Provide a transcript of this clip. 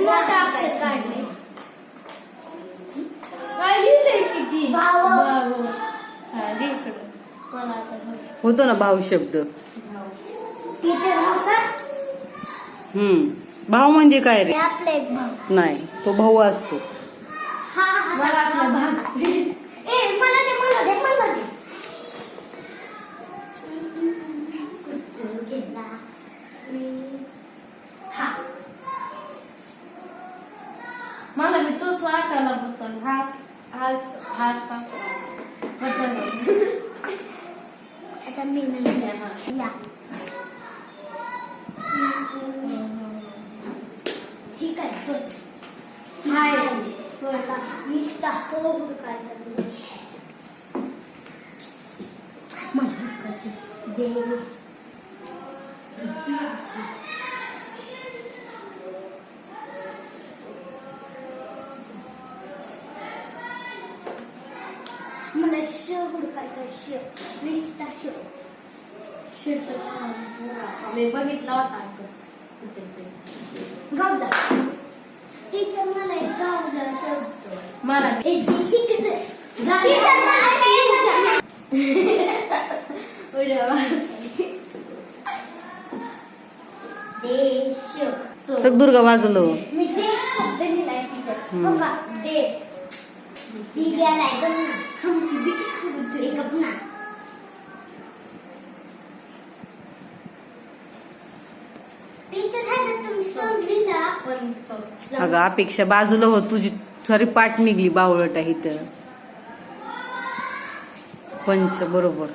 मोठा अक्षर काढले. काय लिहिलंय किती भाव. हा दे इकडं. मला आता होतो ना भाऊ शब्द. टीचर होता. भाऊ म्हणजे काय रे? आपला एक भाऊ. नाही, तो भाऊ असतो. हा मला आपला भाग. ए मला दे मला दे मला दे. कुठं गेला हा. मला मी तोच वाटायला बघतो. हात हात हात आता मी नंतर या. ठीक आहे. हाय निस्ता हो हुडकायचा. मला हुडकायचं देव. मला श हुडकायचा. श निस्ता श मी बघितला होता. गावला टीचर मला एक गावला शब्द मला देश. दुर्गा बाजूला. मी देश शब्द लिहिलाय टीचर. हो का दे ती गेलाय पण ना खमकी बिस्कुट एक अपना. अगं अपेक्षा बाजूला हो, तुझी सारी पाठ निघली बावळट आहे इथं. पंच बरोबर.